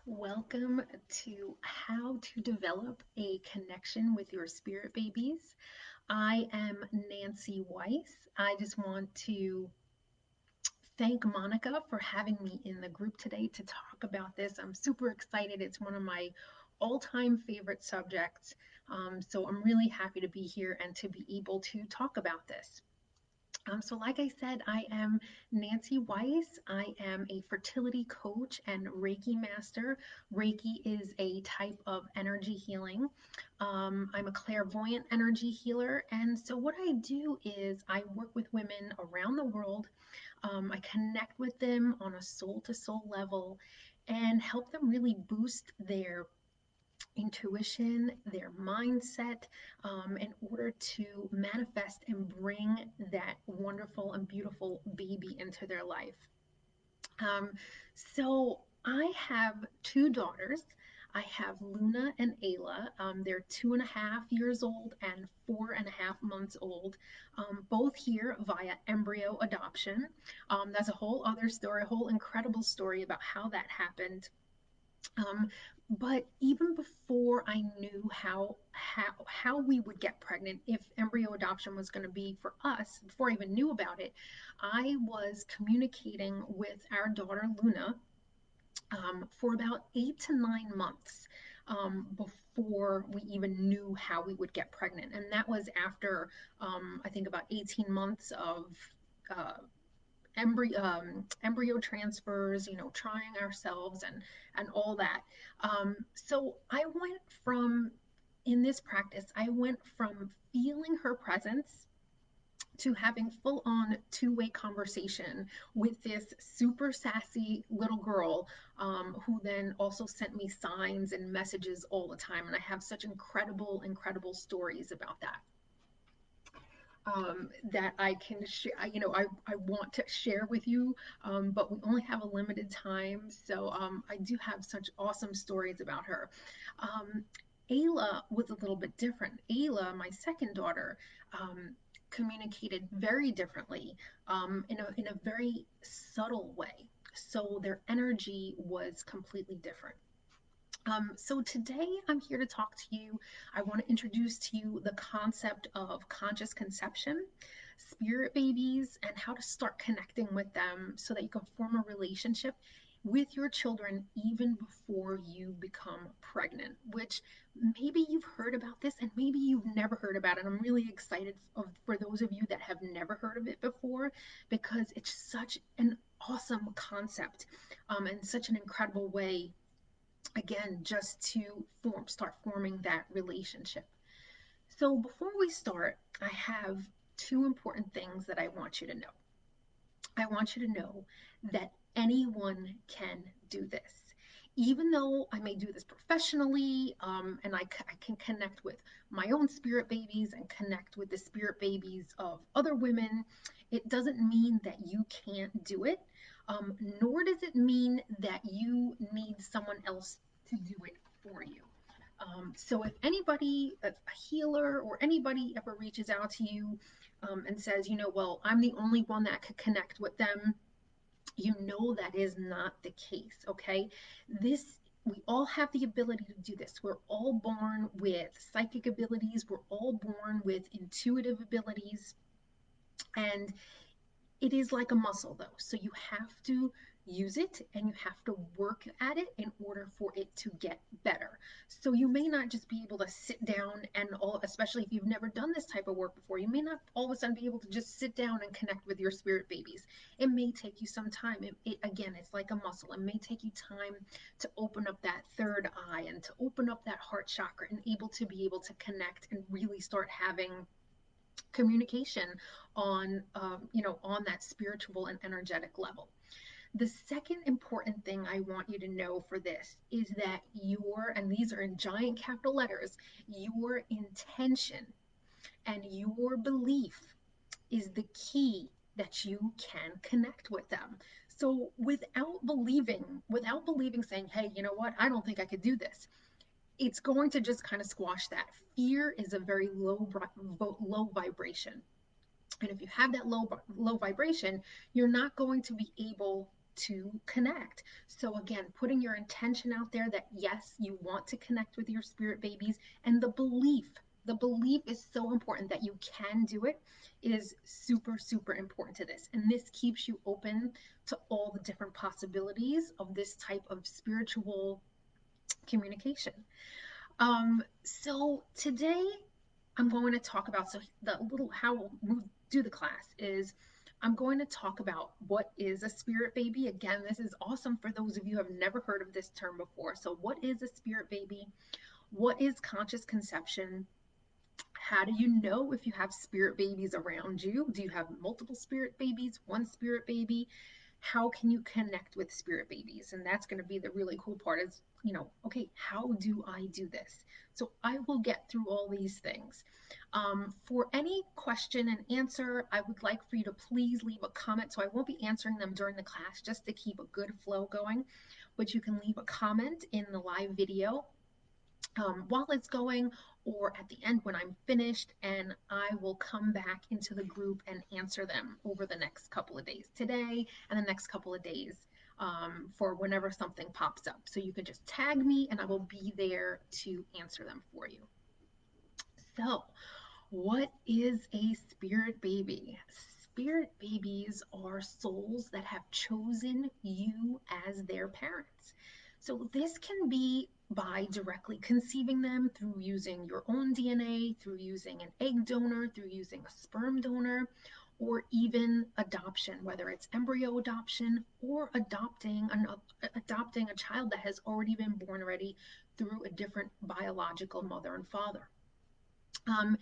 Welcome to How to Develop a Connection with Your Spirit Babies. I am Nancy Weiss. I just want to thank Monica for having me in the group today to talk about this. I'm super excited. It's one of my all-time favorite subjects. So I'm really happy to be here and to be able to talk about this. So, like I said, I am Nancy Weiss. I am a fertility coach and Reiki master. Reiki is a type of energy healing. I'm a clairvoyant energy healer. And so, what I do is I work with women around the world. I connect with them on a soul to soul level and help them really boost their intuition, their mindset, in order to manifest and bring that wonderful and beautiful baby into their life. Um, so I have two daughters. I have Luna and Ayla. They're 2.5 years old and 4.5 months old, both here via embryo adoption. That's a whole other story, a whole incredible story about how that happened. Um, but even before I knew how we would get pregnant, if embryo adoption was going to be for us, before I even knew about it, I was communicating with our daughter Luna for about 8 to 9 months before we even knew how we would get pregnant, and that was after I think about 18 months of uh, embryo transfers, trying ourselves and all that. So I went from in this practice, I went from feeling her presence to having full on two-way conversation with this super sassy little girl who then also sent me signs and messages all the time. And I have such incredible stories about that that I can share. I want to share with you, but we only have a limited time. So I do have such awesome stories about her. Um, Ayla was a little bit different. Ayla, my second daughter, communicated very differently, in a very subtle way. So their energy was completely different. So today I'm here to talk to you. I want to introduce to you the concept of conscious conception, spirit babies, and how to start connecting with them so that you can form a relationship with your children even before you become pregnant, which maybe you've heard about this and maybe you've never heard about it. I'm really excited for those of you that have never heard of it before because it's such an awesome concept, and such an incredible way, again, just to start forming that relationship. So before we start, I have two important things that I want you to know. I want you to know that anyone can do this. Even though I may do this professionally, and I can connect with my own spirit babies and connect with the spirit babies of other women, it doesn't mean that you can't do it, nor does it mean that you need someone else to do it for you. So if anybody, a healer or anybody ever reaches out to you and says, well, I'm the only one that could connect with them, that is not the case, okay? We all have the ability to do this. We're all born with psychic abilities, we're all born with intuitive abilities, and it is like a muscle, though. So you have to use it and you have to work at it in order for it to get better. So you may not just be able to sit down and especially if you've never done this type of work before, you may not all of a sudden be able to just sit down and connect with your spirit babies. It may take you some time. Again, it's like a muscle. It may take you time to open up that third eye and to open up that heart chakra and be able to connect and really start having communication on that spiritual and energetic level. The second important thing I want you to know for this is that and these are in giant capital letters, your intention and your belief is the key that you can connect with them. So without believing, saying, hey, you know what, I don't think I could do this, it's going to just kind of squash that. Fear is a very low vibration, and if you have that low vibration, you're not going to be able to connect. So again, putting your intention out there that yes, you want to connect with your spirit babies, and the belief is so important that you can do it is super, super important to this. And this keeps you open to all the different possibilities of this type of spiritual communication. So today I'm going to talk about, so the little how we'll do the class is I'm going to talk about what is a spirit baby. Again, this is awesome for those of you who have never heard of this term before. So what is a spirit baby? What is conscious conception? How do you know if you have spirit babies around you? Do you have multiple spirit babies, one spirit baby? How can you connect with spirit babies? And that's going to be the really cool part is, okay, how do I do this? So I will get through all these things. For any question and answer, I would like for you to please leave a comment. So I won't be answering them during the class just to keep a good flow going, but you can leave a comment in the live video while it's going or at the end when I'm finished, and I will come back into the group and answer them over the next couple of days, today and the next couple of days, for whenever something pops up. So you can just tag me and I will be there to answer them for you. So, what is a spirit baby? Spirit babies are souls that have chosen you as their parents. So, this can be by directly conceiving them through using your own DNA, through using an egg donor, through using a sperm donor, or even adoption, whether it's embryo adoption or adopting a child that has already been born already through a different biological mother and father. Um,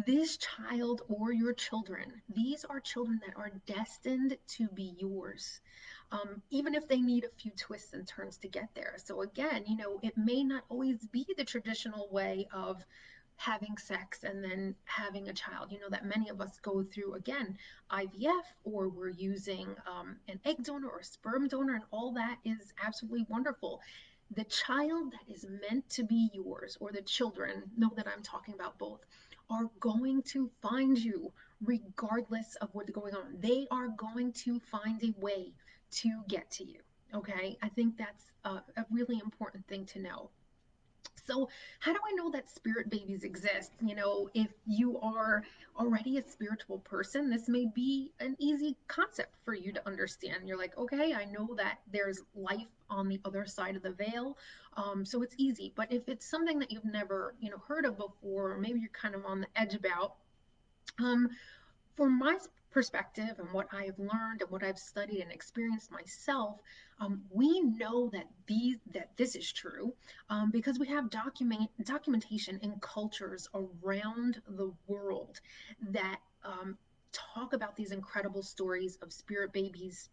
this child or your children, these are children that are destined to be yours, even if they need a few twists and turns to get there. So, again, it may not always be the traditional way of having sex and then having a child, that many of us go through, again, IVF, or we're using an egg donor or sperm donor, and all that is absolutely wonderful. The child that is meant to be yours, or the children, know that I'm talking about both, are going to find you regardless of what's going on. They are going to find a way to get to you. Okay, I think that's a really important thing to know. So, how do I know that spirit babies exist? If you are already a spiritual person, this may be an easy concept for you to understand. You're like, okay, I know that there's life on the other side of the veil, so it's easy. But if it's something that you've never, heard of before, or maybe you're kind of on the edge about, um, from my perspective and what I've learned and what I've studied and experienced myself, we know that this is true, because we have documentation in cultures around the world that talk about these incredible stories of spirit babies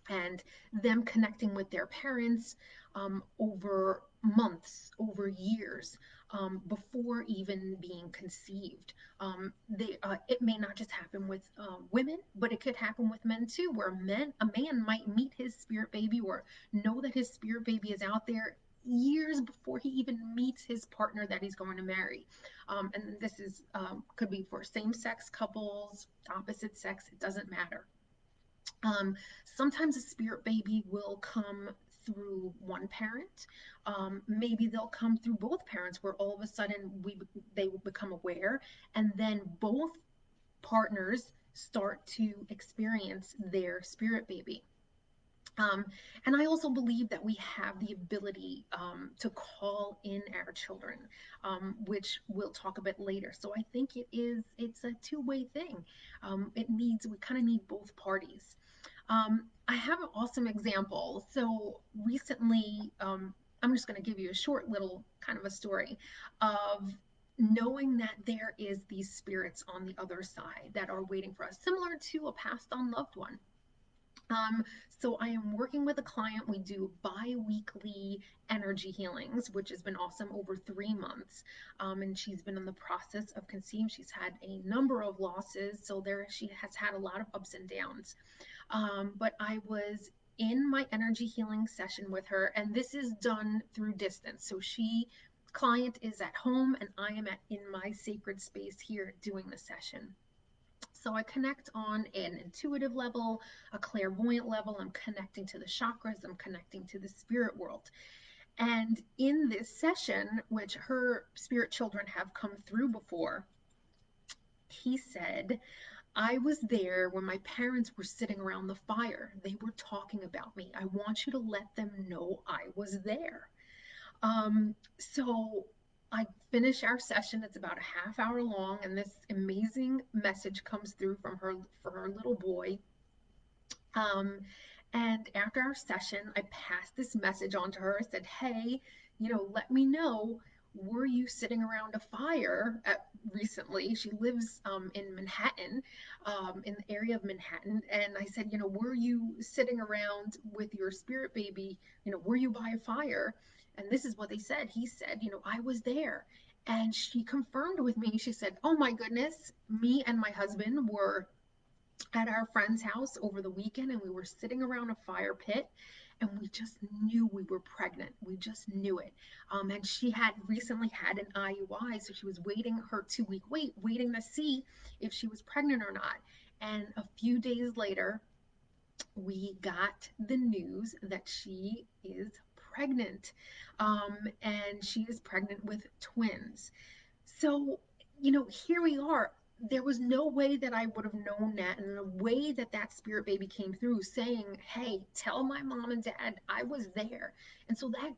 and them connecting with their parents, over months, over years, before even being conceived. It may not just happen with women, but it could happen with men too, where a man might meet his spirit baby or know that his spirit baby is out there years before he even meets his partner that he's going to marry. And this is could be for same-sex couples, opposite sex, it doesn't matter. Sometimes a spirit baby will come through one parent. Maybe they'll come through both parents, where all of a sudden they will become aware, and then both partners start to experience their spirit baby. Um, and I also believe that we have the ability to call in our children, which we'll talk about later. So I think it's a two-way thing. We kind of need both parties. I have an awesome example. So recently, I'm just going to give you a short little kind of a story of knowing that there is these spirits on the other side that are waiting for us, similar to a passed on loved one. So I am working with a client. We do bi-weekly energy healings, which has been awesome, over 3 months. And she's been in the process of conceiving. She's had a number of losses, so she has had a lot of ups and downs. But I was in my energy healing session with her, and this is done through distance. So client is at home, and I am in my sacred space here doing the session. So I connect on an intuitive level, a clairvoyant level. I'm connecting to the chakras, I'm connecting to the spirit world. And in this session, which her spirit children have come through before, he said, I was there when my parents were sitting around the fire. They were talking about me. I want you to let them know I was there. So I finish our session. It's about a half hour long, and this amazing message comes through from her for her little boy. Um, and after our session, I passed this message on to her. I said, hey, let me know. Were you sitting around a fire recently? She lives in Manhattan, in the area of Manhattan. And I said, were you sitting around with your spirit baby? Were you by a fire? And this is what they said. He said, I was there. And she confirmed with me. She said, oh my goodness, me and my husband were at our friend's house over the weekend, and we were sitting around a fire pit, and we just knew we were pregnant. We just knew it. And she had recently had an IUI, so she was waiting her 2 week waiting to see if she was pregnant or not. And a few days later, we got the news that she is pregnant. And she is pregnant with twins. So, here we are. There was no way that I would have known that, and the way that that spirit baby came through saying, hey, tell my mom and dad I was there. And so that,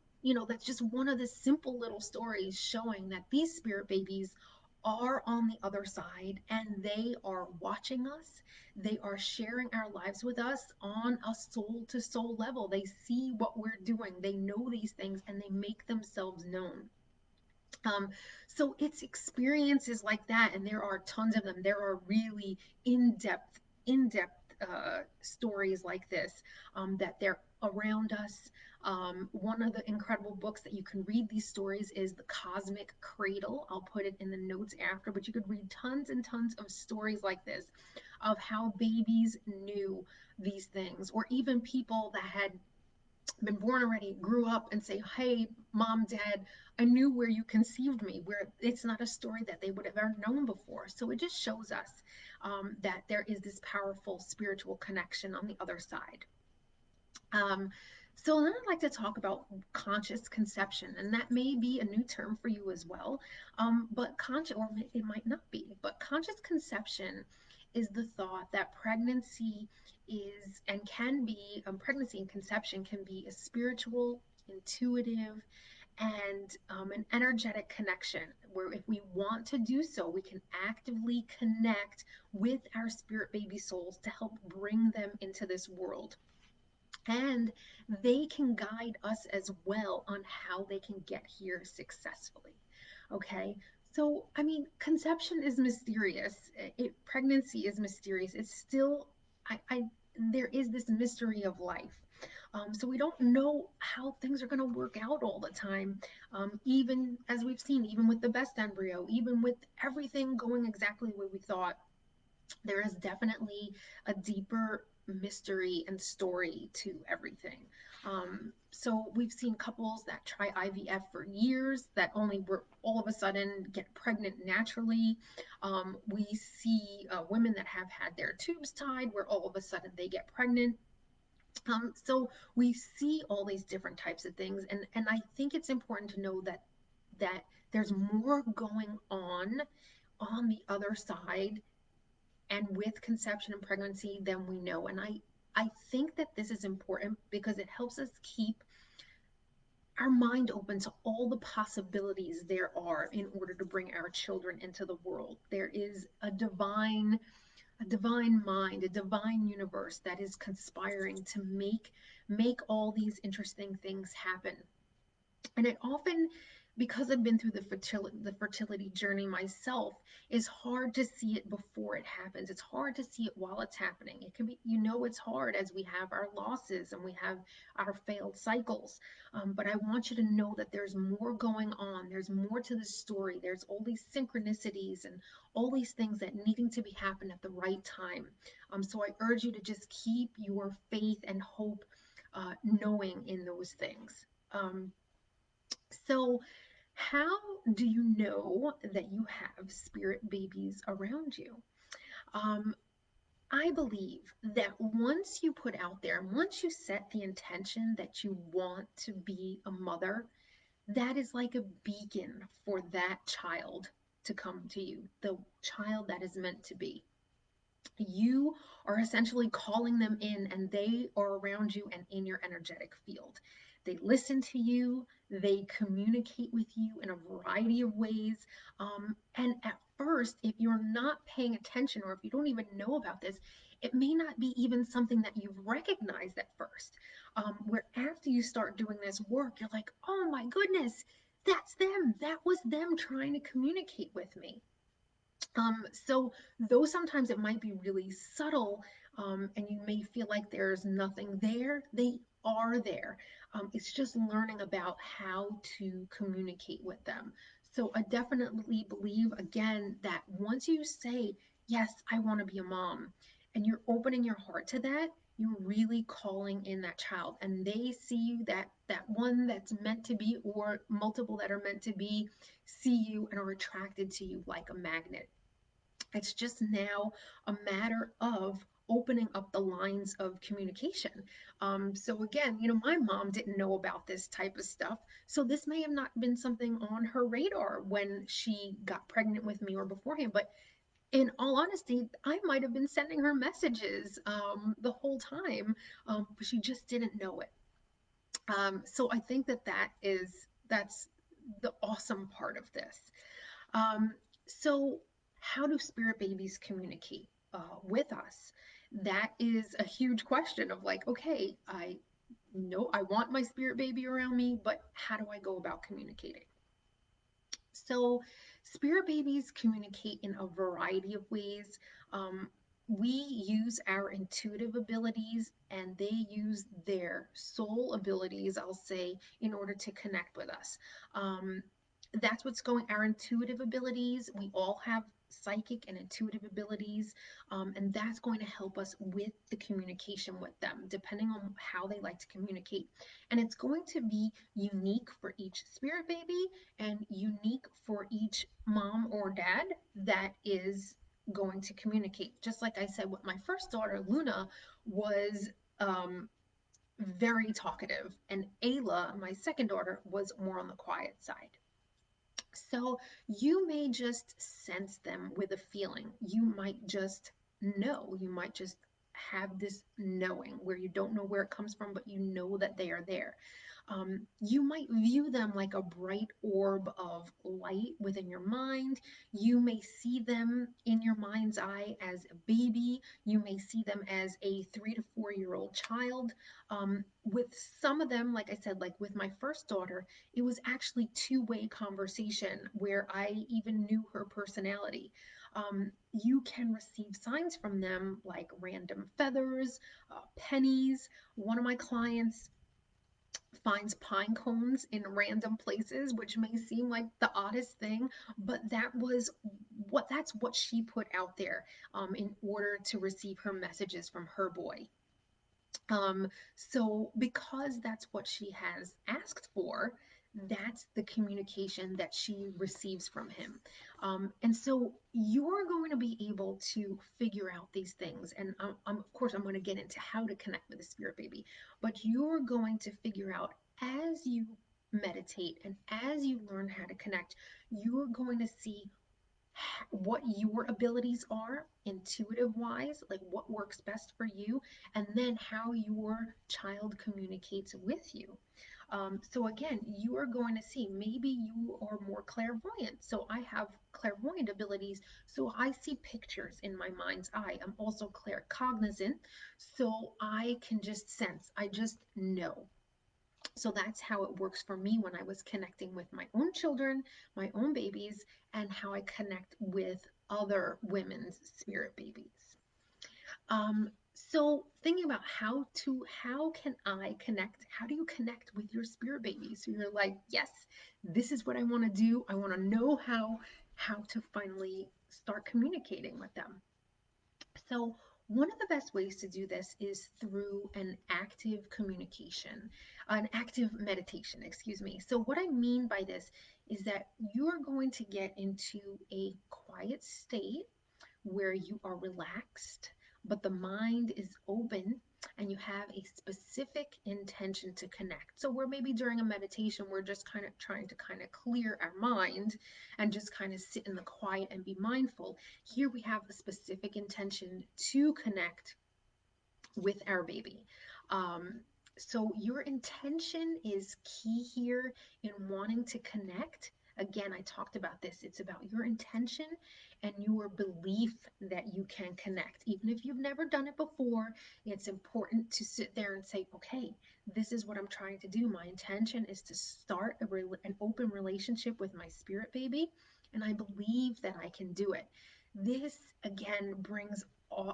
that's just one of the simple little stories showing that these spirit babies are on the other side, and they are watching us. They are sharing our lives with us on a soul to soul level. They see what we're doing, they know these things, and they make themselves known. Um, so it's experiences like that, and there are tons of them. There are really in-depth stories like this, that they're around us. One of the incredible books that you can read these stories is The Cosmic Cradle. I'll put it in the notes after, but you could read tons and tons of stories like this of how babies knew these things, or even people that had been born already, grew up, and say, hey, mom, dad, I knew where you conceived me, where it's not a story that they would have ever known before. So it just shows us that there is this powerful spiritual connection on the other side. Um, so then I'd like to talk about conscious conception, and that may be a new term for you as well. But conscious, or it might not be, but conscious conception is the thought that pregnancy is and can be, pregnancy and conception can be a spiritual, intuitive, and an energetic connection where if we want to do so, we can actively connect with our spirit baby souls to help bring them into this world, and they can guide us as well on how they can get here successfully. Okay, so I mean, conception is mysterious. Pregnancy is mysterious. It's still, I there is this mystery of life. So we don't know how things are going to work out all the time. Even as we've seen, even with the best embryo, even with everything going exactly the way we thought, there is definitely a deeper mystery and story to everything. So we've seen couples that try IVF for years that only were all of a sudden get pregnant naturally. We see women that have had their tubes tied where all of a sudden they get pregnant. So we see all these different types of things, and I think it's important to know that there's more going on the other side and with conception and pregnancy than we know. And I think that this is important because it helps us keep our mind open to all the possibilities there are in order to bring our children into the world. There is a divine mind, a divine universe that is conspiring to make all these interesting things happen. And it often, because I've been through the fertility journey myself, is hard to see it before it happens. It's hard to see it while it's happening. It can be, it's hard as we have our losses and we have our failed cycles. But I want you to know that there's more going on. There's more to the story. There's all these synchronicities and all these things that needing to be happen at the right time. So I urge you to just keep your faith and hope, knowing in those things. So, how do you know that you have spirit babies around you? Um, I believe that once you put out there, once you set the intention that you want to be a mother, that is like a beacon for that child to come to you, the child that is meant to be. You are essentially calling them in, and they are around you and in your energetic field. They listen to you, they communicate with you in a variety of ways. And at first, if you're not paying attention or if you don't even know about this, it may not be even something that you've recognized at first. Where after you start doing this work, you're like, oh my goodness, that's them. That was them trying to communicate with me. So though sometimes it might be really subtle, and you may feel like there's nothing there, they are there. It's just learning about how to communicate with them. So I definitely believe, again, that once you say, yes, I want to be a mom, and you're opening your heart to that, you're really calling in that child, and they see you, that one that's meant to be, or multiple that are meant to be, see you and are attracted to you like a magnet. It's just now a matter of opening up the lines of communication. So again, my mom didn't know about this type of stuff. So this may have not been something on her radar when she got pregnant with me or beforehand. But in all honesty, I might have been sending her messages the whole time, but she just didn't know it. So I think that's the awesome part of this. Um, so, how do spirit babies communicate with us? That is a huge question of like, okay, I know I want my spirit baby around me, but how do I go about communicating? So, spirit babies communicate in a variety of ways. Um, we use our intuitive abilities and they use their soul abilities, I'll say, in order to connect with us. Um, that's what's going, our intuitive abilities. We all have psychic and intuitive abilities, and that's going to help us with the communication with them, depending on how they like to communicate. And it's going to be unique for each spirit baby and unique for each mom or dad that is going to communicate. Just like I said, with my first daughter, Luna was very talkative, and Ayla, my second daughter, was more on the quiet side. So you may just sense them with a feeling. You might just know. You might just have this knowing where you don't know where it comes from, but you know that they are there. You might view them like a bright orb of light within your mind. You may see them in your mind's eye as a baby. You may see them as a 3 to 4 year old child. With some of them, like I said, like with my first daughter, it was actually two-way conversation where I even knew her personality. You can receive signs from them like random feathers, pennies. One of my clients finds pine cones in random places, which may seem like the oddest thing, but that's what she put out there in order to receive her messages from her boy. So because that's what she has asked for, that's the communication that she receives from him. And so you're going to be able to figure out these things. And of course, I'm going to get into how to connect with the spirit baby, but you're going to figure out as you meditate and as you learn how to connect, you're going to see what your abilities are intuitive wise, like what works best for you, and then how your child communicates with you. So again, you are going to see maybe you are more clairvoyant. So I have clairvoyant abilities. So I see pictures in my mind's eye. I'm also claircognizant. So I can just sense, I just know. So that's how it works for me when I was connecting with my own children, my own babies, and how I connect with other women's spirit babies. So thinking about how can I connect? How do you connect with your spirit baby? So you're like, yes, this is what I want to do. I want to know how to finally start communicating with them. So, one of the best ways to do this is through an active communication, an active meditation, excuse me. So, what I mean by this is that you're going to get into a quiet state where you are relaxed, but the mind is open and you have a specific intention to connect. So, where maybe during a meditation, we're just kind of trying to kind of clear our mind and just kind of sit in the quiet and be mindful. Here we have a specific intention to connect with our baby. Um, so your intention is key here in wanting to connect. Again, I talked about this. It's about your intention and your belief that you can connect. Even if you've never done it before, it's important to sit there and say, okay, this is what I'm trying to do. My intention is to start an open relationship with my spirit baby, and I believe that I can do it. This, again, brings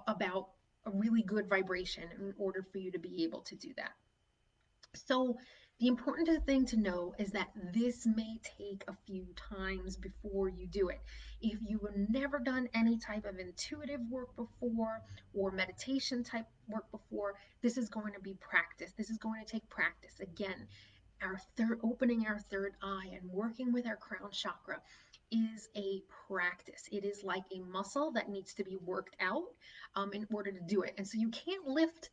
about a really good vibration in order for you to be able to do that. So, the important thing to know is that this may take a few times before you do it. If you have never done any type of intuitive work before or meditation type work before, this is going to be practice. This is going to take practice. Again, our third opening our third eye and working with our crown chakra is a practice. It is like a muscle that needs to be worked out in order to do it. And so you can't lift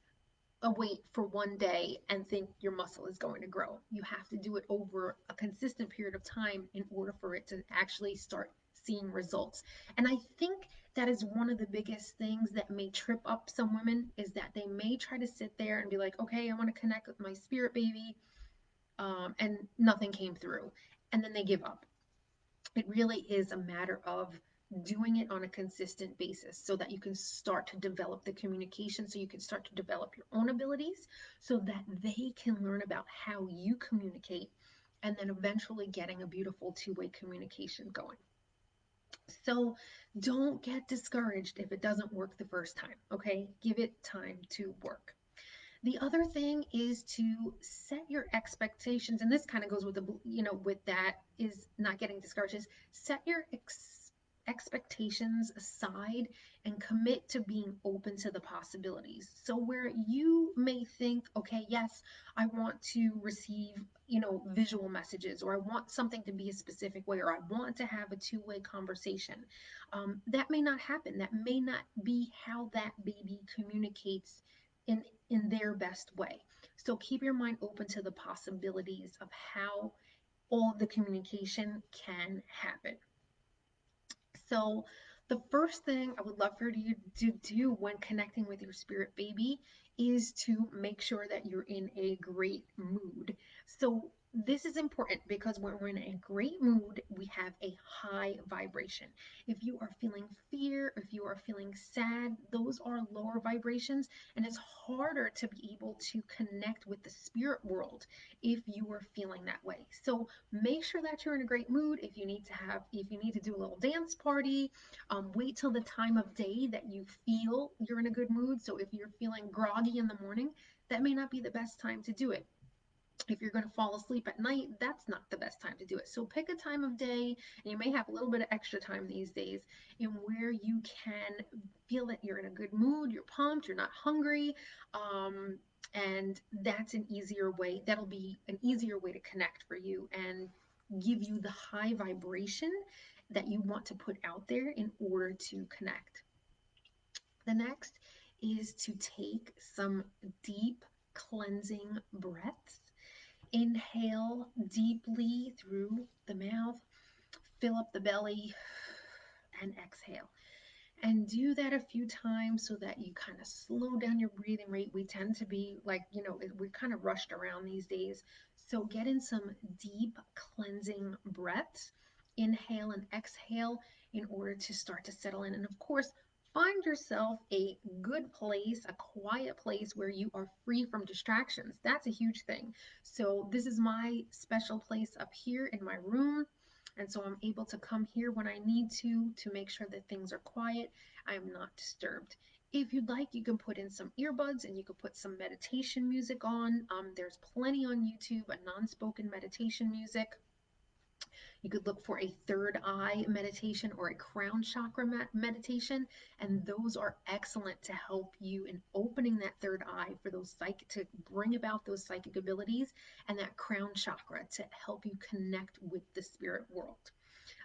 a weight for one day and think your muscle is going to grow. You have to do it over a consistent period of time in order for it to actually start seeing results. And I think that is one of the biggest things that may trip up some women, is that they may try to sit there and be like, okay, I want to connect with my spirit baby, and nothing came through. And then they give up. It really is a matter of doing it on a consistent basis so that you can start to develop the communication, so you can start to develop your own abilities so that they can learn about how you communicate, and then eventually getting a beautiful two-way communication going. So don't get discouraged if it doesn't work the first time, okay? Give it time to work. The other thing is to set your expectations, and this kind of goes with with that, is not getting discouraged, is set your expectations aside and commit to being open to the possibilities. So where you may think, okay, yes, I want to receive, visual messages, or I want something to be a specific way, or I want to have a two-way conversation, that may not happen. That may not be how that baby communicates in their best way. So keep your mind open to the possibilities of how all the communication can happen. So, the first thing I would love for you to do when connecting with your spirit baby is to make sure that you're in a great mood. So, this is important because when we're in a great mood, we have a high vibration. If you are feeling fear, if you are feeling sad, those are lower vibrations, and it's harder to be able to connect with the spirit world if you are feeling that way. So, make sure that you're in a great mood. If you need to do a little dance party, wait till the time of day that you feel you're in a good mood. So if you're feeling groggy in the morning, that may not be the best time to do it. If you're going to fall asleep at night, that's not the best time to do it. So pick a time of day, and you may have a little bit of extra time these days, in where you can feel that you're in a good mood, you're pumped, you're not hungry, and that's an easier way. That'll be an easier way to connect for you and give you the high vibration that you want to put out there in order to connect. The next is to take some deep cleansing breaths. Inhale deeply through the mouth, fill up the belly, and exhale. And do that a few times so that you kind of slow down your breathing rate. We tend to be like, we're kind of rushed around these days. So get in some deep cleansing breaths, inhale and exhale, in order to start to settle in. And of course, find yourself a good place, a quiet place where you are free from distractions. That's a huge thing. So this is my special place up here in my room. And so I'm able to come here when I need to make sure that things are quiet. I am not disturbed. If you'd like, you can put in some earbuds and you can put some meditation music on. There's plenty on YouTube, a non-spoken meditation music. You could look for a third eye meditation or a crown chakra meditation, and those are excellent to help you in opening that third eye for those to bring about those psychic abilities, and that crown chakra to help you connect with the spirit world.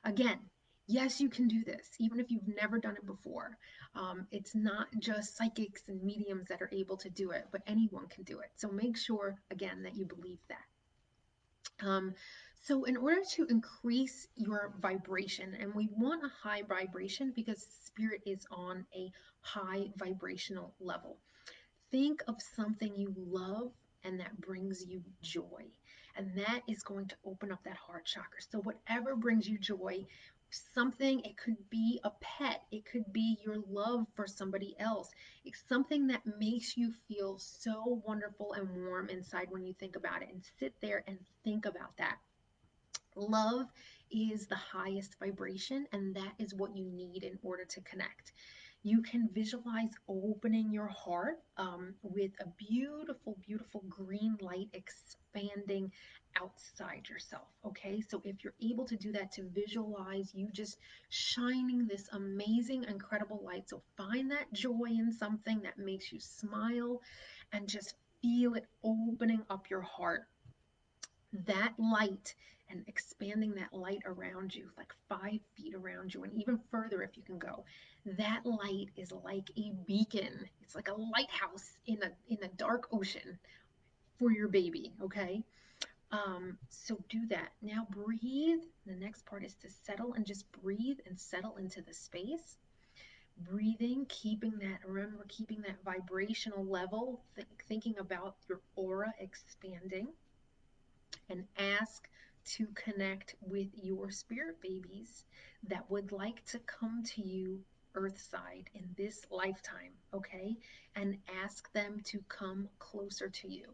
Again, Yes, you can do this, even if you've never done it before. It's not just psychics and mediums that are able to do it, but anyone can do it. So make sure, again, that you believe that. Um, so, in order to increase your vibration, and we want a high vibration because spirit is on a high vibrational level. Think of something you love and that brings you joy. And that is going to open up that heart chakra. So, whatever brings you joy, something, it could be a pet, it could be your love for somebody else. It's something that makes you feel so wonderful and warm inside when you think about it. And sit there and think about that. Love is the highest vibration, and that is what you need in order to connect. You can visualize opening your heart with a beautiful, beautiful green light expanding outside yourself. Okay, so if you're able to do that, to visualize you just shining this amazing, incredible light. So find that joy in something that makes you smile and just feel it opening up your heart, that light, and expanding that light around you, like 5 feet around you, and even further if you can go. That light is like a beacon. It's like a lighthouse in a dark ocean for your baby. Okay. So do that. Now breathe. The next part is to settle and just breathe and settle into the space. Breathing, keeping that, remember, keeping that vibrational level, thinking about your aura expanding, and ask to connect with your spirit babies that would like to come to you earthside in this lifetime, okay? And ask them to come closer to you.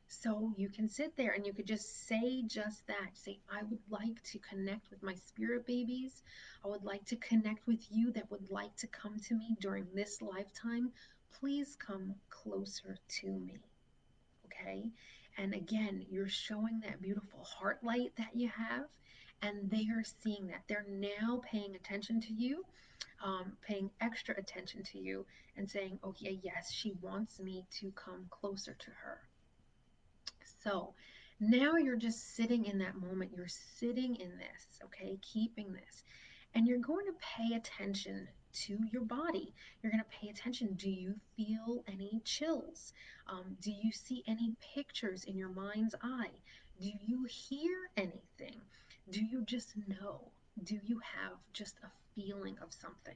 So you can sit there and you could just say just that. Say, I would like to connect with my spirit babies. I would like to connect with you that would like to come to me during this lifetime. Please come closer to me. Okay. And again, you're showing that beautiful heart light that you have, and they are seeing that. They're now paying attention to you, paying extra attention to you, and saying, okay, yes, she wants me to come closer to her. So now you're just sitting in that moment. You're sitting in this, okay, keeping this. And you're going to pay attention to your body. You're going to pay attention. Do you feel any chills? Do you see any pictures in your mind's eye? Do you hear anything? Do you just know? Do you have just a feeling of something?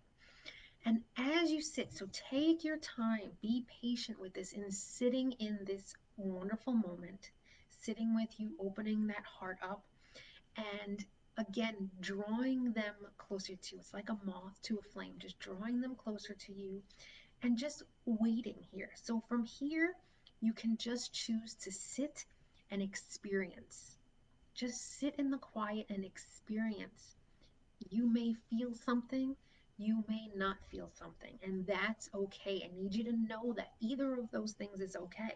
And as you sit, so take your time, be patient with this, in sitting in this wonderful moment, sitting with you, opening that heart up, and again, drawing them closer to you. It's like a moth to a flame, just drawing them closer to you and just waiting here. So from here, you can just choose to sit and experience. Just sit in the quiet and experience. You may feel something, you may not feel something, and that's okay. I need you to know that either of those things is okay.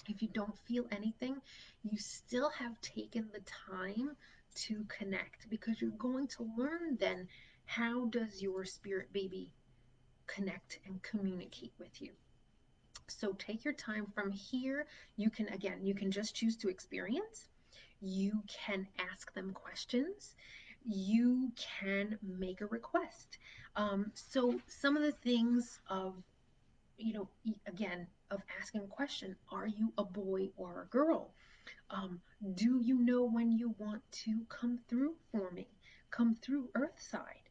If you don't feel anything, you still have taken the time to connect, because you're going to learn then, how does your spirit baby connect and communicate with you. So take your time from here. You can, again, you can just choose to experience. You can ask them questions. You can make a request. So some of the things of, again, of asking a question: are you a boy or a girl? Um, do you know when you want to come through for me? Come through Earthside.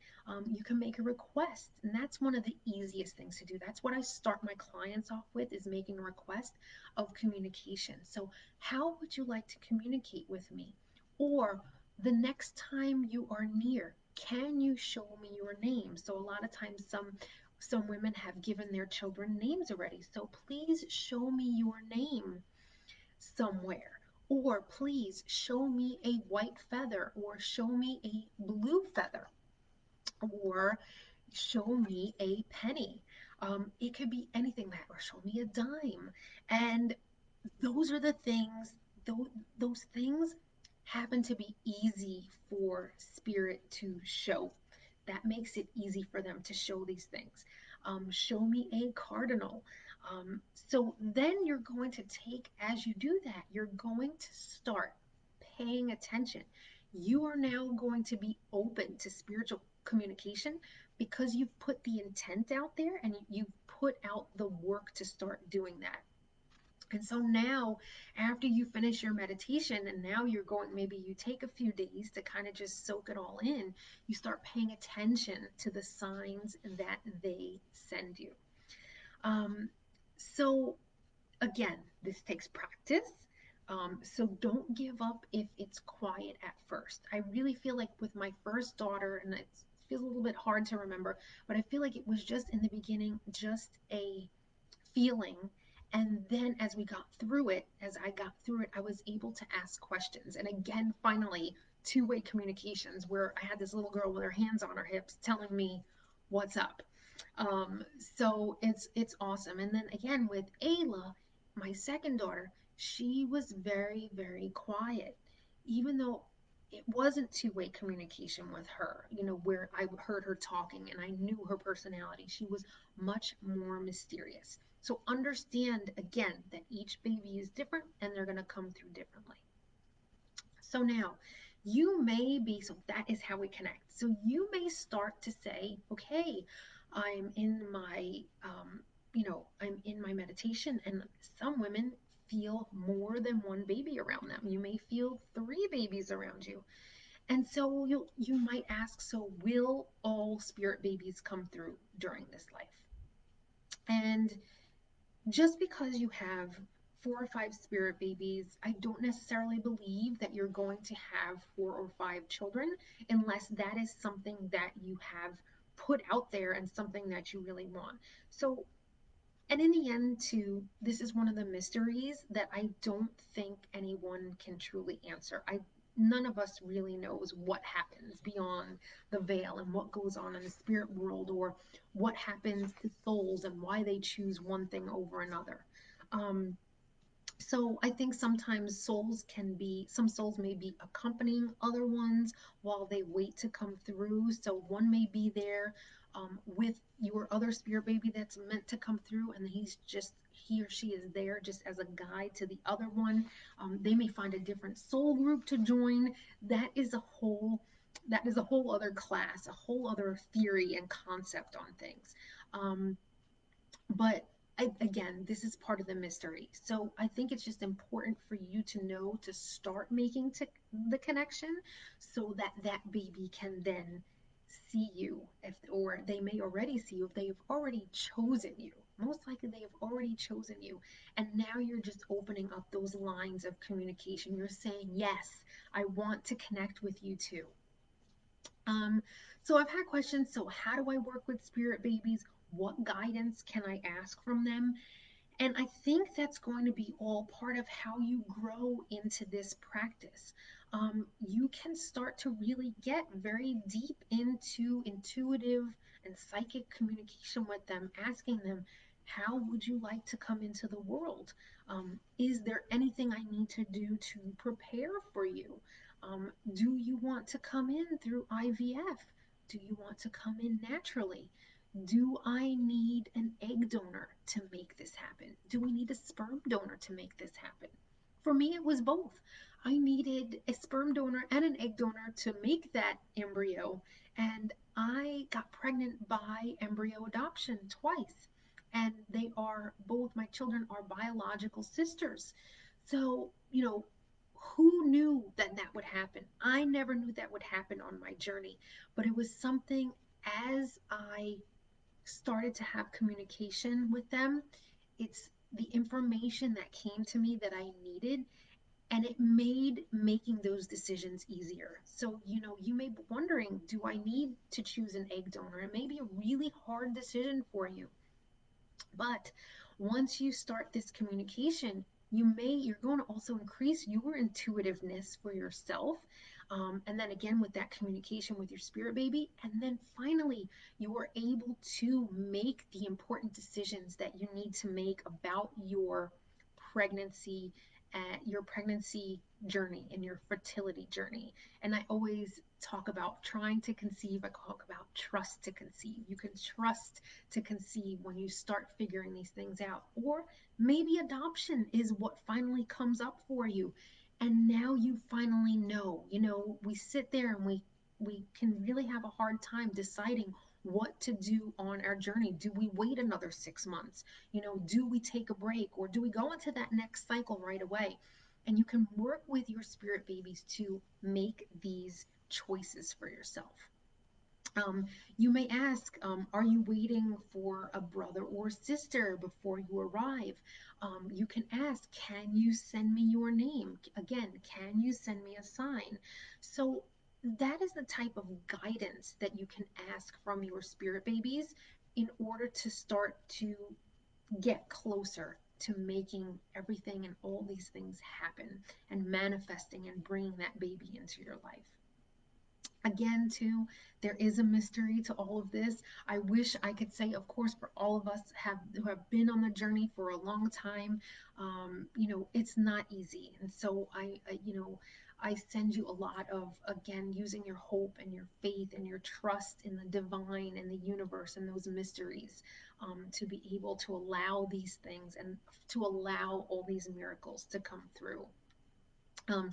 You can make a request, and that's one of the easiest things to do. That's what I start my clients off with, is making a request of communication. So, how would you like to communicate with me? Or the next time you are near, can you show me your name? So a lot of times some women have given their children names already. So please show me your name somewhere. Or please show me a white feather, or show me a blue feather, or show me a penny. It could be anything, that, or show me a dime. And those are the things, those, those things happen to be easy for spirit to show. That makes it easy for them to show these things. Show me a cardinal. So then you're going to take, as you do that, you're going to start paying attention. You are now going to be open to spiritual communication because you've put the intent out there and you've put out the work to start doing that. And so now, after you finish your meditation, and now you're going, maybe you take a few days to kind of just soak it all in, you start paying attention to the signs that they send you. Um, so, again, this takes practice. So don't give up if it's quiet at first. I really feel like with my first daughter, and it feels a little bit hard to remember, but I feel like it was just in the beginning, just a feeling. And then as we got through it, as I got through it, I was able to ask questions. And again, finally, two-way communications where I had this little girl with her hands on her hips telling me what's up. So it's awesome. And then again with Ayla, my second daughter, she was very, very quiet. Even though it wasn't two-way communication with her, where I heard her talking and I knew her personality. She was much more mysterious. So understand again that each baby is different and they're going to come through differently. So now you may be, so that is how we connect. So you may start to say, okay, I'm in my, I'm in my meditation, and some women feel more than one baby around them. You may feel three babies around you. And so you might ask, so will all spirit babies come through during this life? And just because you have four or five spirit babies, I don't necessarily believe that you're going to have four or five children unless that is something that you have put out there and something that you really want. So, and in the end, too, this is one of the mysteries that I don't think anyone can truly answer. None of us really knows what happens beyond the veil and what goes on in the spirit world, or what happens to souls and why they choose one thing over another. Um, so I think sometimes some souls may be accompanying other ones while they wait to come through. So one may be there with your other spirit baby that's meant to come through, and he or she is there just as a guide to the other one. They may find a different soul group to join. That is a whole that is a whole other class, a whole other theory and concept on things. But again, this is part of the mystery. So I think it's just important for you to know to start making the connection so that that baby can then see you, or they may already see you if they've already chosen you. Most likely they have already chosen you. And now you're just opening up those lines of communication. You're saying, yes, I want to connect with you too. Um, so I've had questions. So how do I work with spirit babies? What guidance can I ask from them? And I think that's going to be all part of how you grow into this practice. You can start to really get very deep into intuitive and psychic communication with them, asking them, how would you like to come into the world? Is there anything I need to do to prepare for you? Do you want to come in through IVF? Do you want to come in naturally? Do I need an egg donor to make this happen? Do we need a sperm donor to make this happen? For me, it was both. I needed a sperm donor and an egg donor to make that embryo, and I got pregnant by embryo adoption twice. And my children are biological sisters. So, who knew that that would happen? I never knew that would happen on my journey, but it was something as I started to have communication with them. It's the information that came to me that I needed, and it made making those decisions easier. So, you may be wondering, do I need to choose an egg donor? It may be a really hard decision for you. But once you start this communication, you're going to also increase your intuitiveness for yourself. And then again, with that communication with your spirit baby. And then finally, you are able to make the important decisions that you need to make about pregnancy, your pregnancy journey and your fertility journey. And I always talk about trying to conceive. I talk about trust to conceive. You can trust to conceive when you start figuring these things out. Or maybe adoption is what finally comes up for you. And now you finally know. We sit there and we can really have a hard time deciding what to do on our journey. Do we wait another 6 months? Do we take a break, or do we go into that next cycle right away? And you can work with your spirit babies to make these choices for yourself. um, you may ask, are you waiting for a brother or sister before you arrive? You can ask, can you send me your name? Again, can you send me a sign? So that is the type of guidance that you can ask from your spirit babies in order to start to get closer to making everything and all these things happen and manifesting and bringing that baby into your life. Again, too, there is a mystery to all of this. I wish I could say, of course, for all of us who have been on the journey for a long time, it's not easy. And so I send you a lot of, again, using your hope and your faith and your trust in the divine and the universe and those mysteries, to be able to allow these things and to allow all these miracles to come through.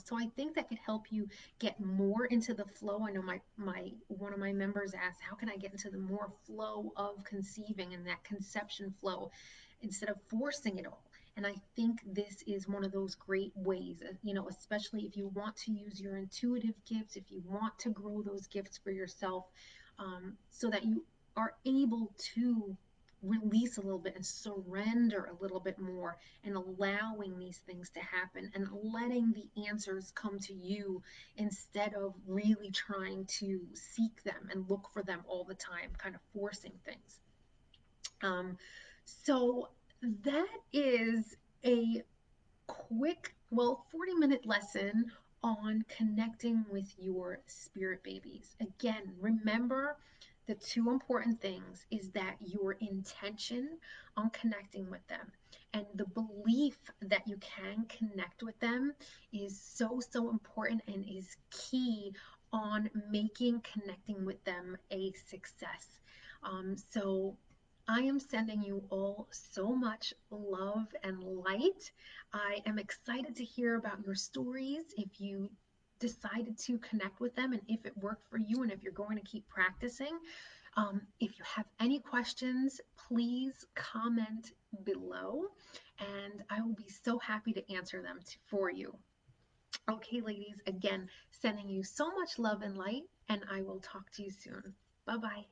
So I think that could help you get more into the flow. I know my one of my members asked, how can I get into the more flow of conceiving and that conception flow instead of forcing it all? And I think this is one of those great ways, especially if you want to use your intuitive gifts, if you want to grow those gifts for yourself, so that you are able to release a little bit and surrender a little bit more, and allowing these things to happen and letting the answers come to you instead of really trying to seek them and look for them all the time, kind of forcing things. So that is a quick, well, 40-minute lesson on connecting with your spirit babies. Again, remember the two important things is that your intention on connecting with them and the belief that you can connect with them is so, so important and is key on making connecting with them a success. So I am sending you all so much love and light. I am excited to hear about your stories, if you decided to connect with them and if it worked for you and if you're going to keep practicing. If you have any questions, please comment below and I will be so happy to answer them for you. Okay, ladies, again, sending you so much love and light, and I will talk to you soon. Bye bye.